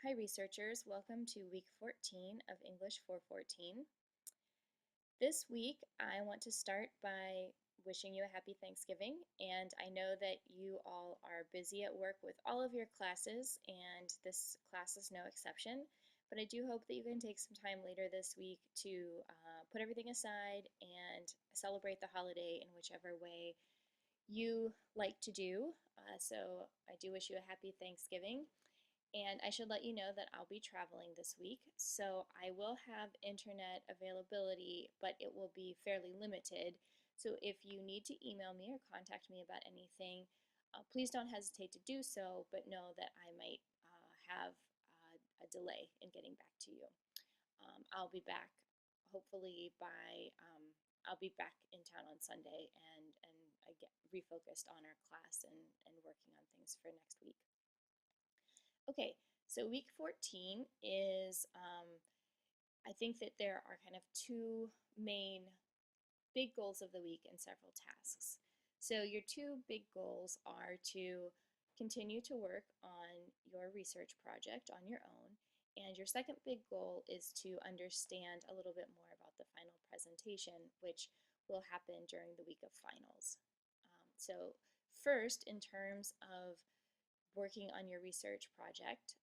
Hi researchers, welcome to week 14 of English 414. This week I want to start by wishing you a happy Thanksgiving, and I know that you all are busy at work with all of your classes, and this class is no exception, but I do hope that you can take some time later this week to put everything aside and celebrate the holiday in whichever way you like to do. So I do wish you a happy Thanksgiving. And I should let you know that I'll be traveling this week, so I will have internet availability, but it will be fairly limited. So if you need to email me or contact me about anything, please don't hesitate to do so, but know that I might have a delay in getting back to you. I'll be back hopefully by I'll be back in town on Sunday, and I get refocused on our class and working on things for next week. Okay, so week 14 is, I think that there are kind of two main big goals of the week and several tasks. So your two big goals are to continue to work on your research project on your own, and your second big goal is to understand a little bit more about the final presentation, which will happen during the week of finals. So first, in terms of working on your research project.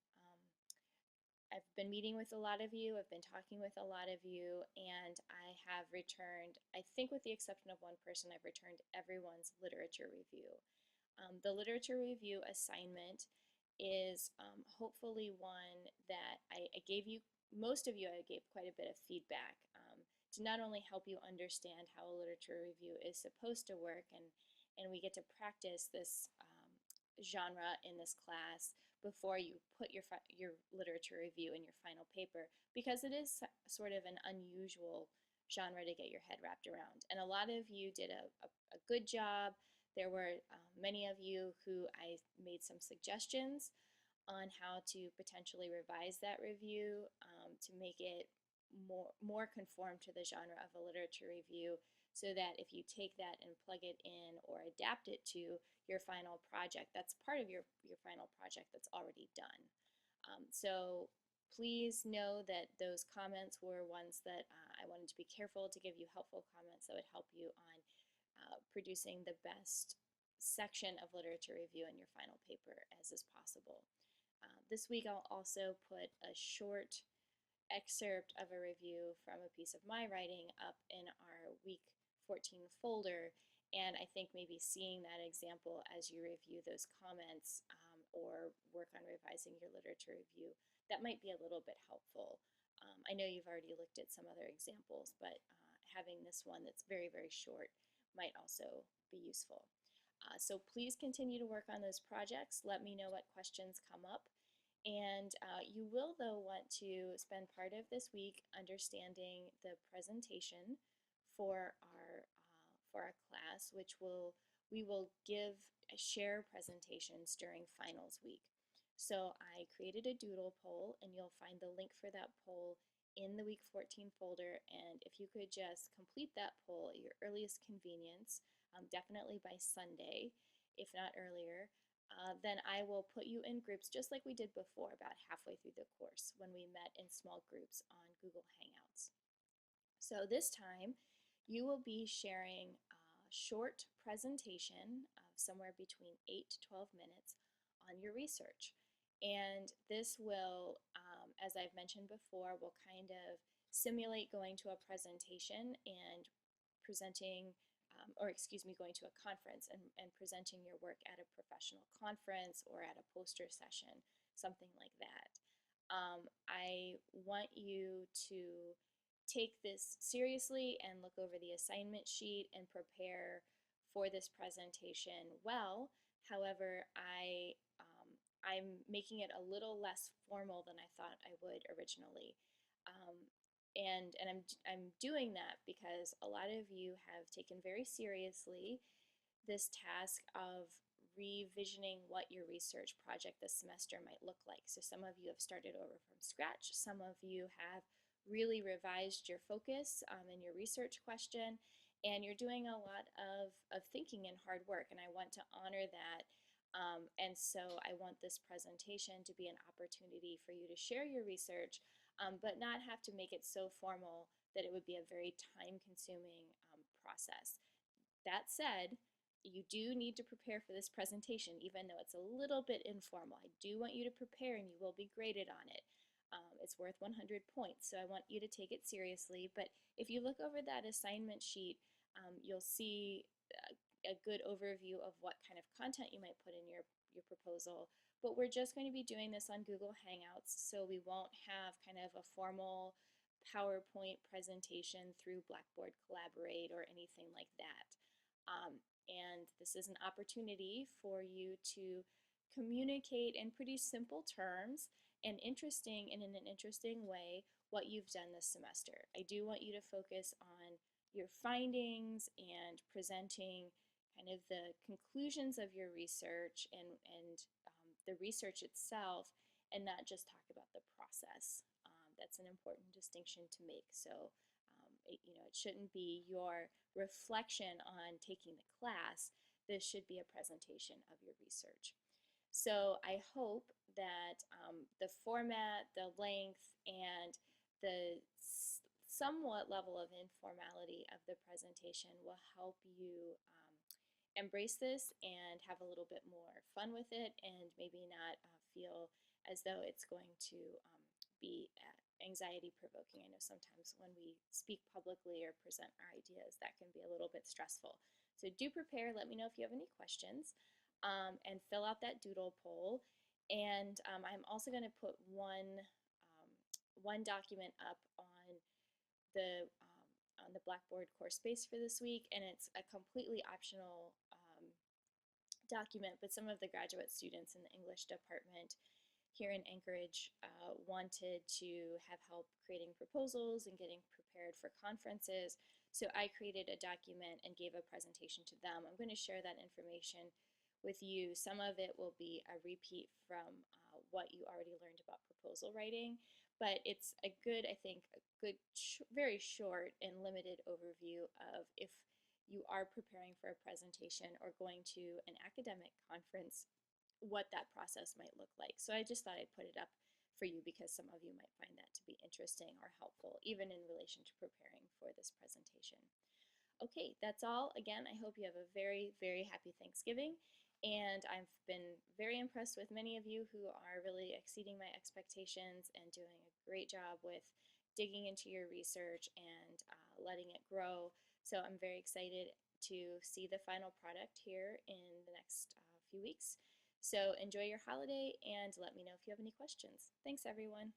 I've been meeting with a lot of you, I've been talking with a lot of you, and I have returned, I think with the exception of one person, I've returned everyone's literature review. The literature review assignment is hopefully one that I gave you, most of you I gave quite a bit of feedback to not only help you understand how a literature review is supposed to work, and we get to practice this genre in this class before you put your literature review in your final paper, because it is sort of an unusual genre to get your head wrapped around. And a lot of you did a good job. There were many of you who I made some suggestions on how to potentially revise that review to make it more conform to the genre of a literature review, so that if you take that and plug it in or adapt it to your final project, that's part of your final project that's already done. So please know that those comments were ones that I wanted to be careful to give you helpful comments that would help you on producing the best section of literature review in your final paper as is possible. This week I'll also put a short excerpt of a review from a piece of my writing up in our week 14 folder, and I think maybe seeing that example as you review those comments or work on revising your literature review, that might be a little bit helpful. I know you've already looked at some other examples, but having this one that's very, very short might also be useful. So please continue to work on those projects. Let me know what questions come up. And you will, though, want to spend part of this week understanding the presentation for our class, which we will share presentations during finals week. So I created a doodle poll, and you'll find the link for that poll in the week 14 folder. And if you could just complete that poll at your earliest convenience, definitely by Sunday, if not earlier, then I will put you in groups just like we did before, about halfway through the course when we met in small groups on Google Hangouts. So this time you will be sharing a short presentation of somewhere between 8 to 12 minutes on your research. And this will, as I've mentioned before, will kind of simulate going to a presentation and presenting going to a conference and presenting your work at a professional conference or at a poster session, something like that. I want you to take this seriously and look over the assignment sheet and prepare for this presentation well. However, I'm making it a little less formal than I thought I would originally. I'm doing that because a lot of you have taken very seriously this task of revisioning what your research project this semester might look like. So some of you have started over from scratch, some of you have really revised your focus in your research question, and you're doing a lot of thinking and hard work, and I want to honor that And so I want this presentation to be an opportunity for you to share your research, but not have to make it so formal that it would be a very time-consuming process. That said, you do need to prepare for this presentation, even though it's a little bit informal. I do want you to prepare and you will be graded on it. It's worth 100 points, so I want you to take it seriously. But if you look over that assignment sheet, you'll see a good overview of what kind of content you might put in your proposal. But we're just going to be doing this on Google Hangouts, so we won't have kind of a formal PowerPoint presentation through Blackboard Collaborate or anything like that. And this is an opportunity for you to communicate in pretty simple terms and in an interesting way what you've done this semester. I do want you to focus on your findings and presenting kind of the conclusions of your research and the research itself, and not just talk about the process. That's an important distinction to make. So it shouldn't be your reflection on taking the class. This should be a presentation of your research. So I hope that the format, the length, and the somewhat level of informality of the presentation will help you embrace this and have a little bit more fun with it, and maybe not feel as though it's going to be anxiety provoking. I know sometimes when we speak publicly or present our ideas, that can be a little bit stressful. So do prepare. Let me know if you have any questions, and fill out that doodle poll. And I'm also going to put one document up on the Blackboard course space for this week, and it's a completely optional document, but some of the graduate students in the English department here in Anchorage wanted to have help creating proposals and getting prepared for conferences. So I created a document and gave a presentation to them. I'm going to share that information with you. Some of it will be a repeat from what you already learned about proposal writing, but it's a good, I think, very short and limited overview of if you are preparing for a presentation or going to an academic conference, what that process might look like. So I just thought I'd put it up for you because some of you might find that to be interesting or helpful, even in relation to preparing for this presentation. Okay, that's all. Again, I hope you have a very, very happy Thanksgiving. And I've been very impressed with many of you who are really exceeding my expectations and doing a great job with digging into your research and letting it grow. So I'm very excited to see the final product here in the next few weeks. So enjoy your holiday and let me know if you have any questions. Thanks, everyone.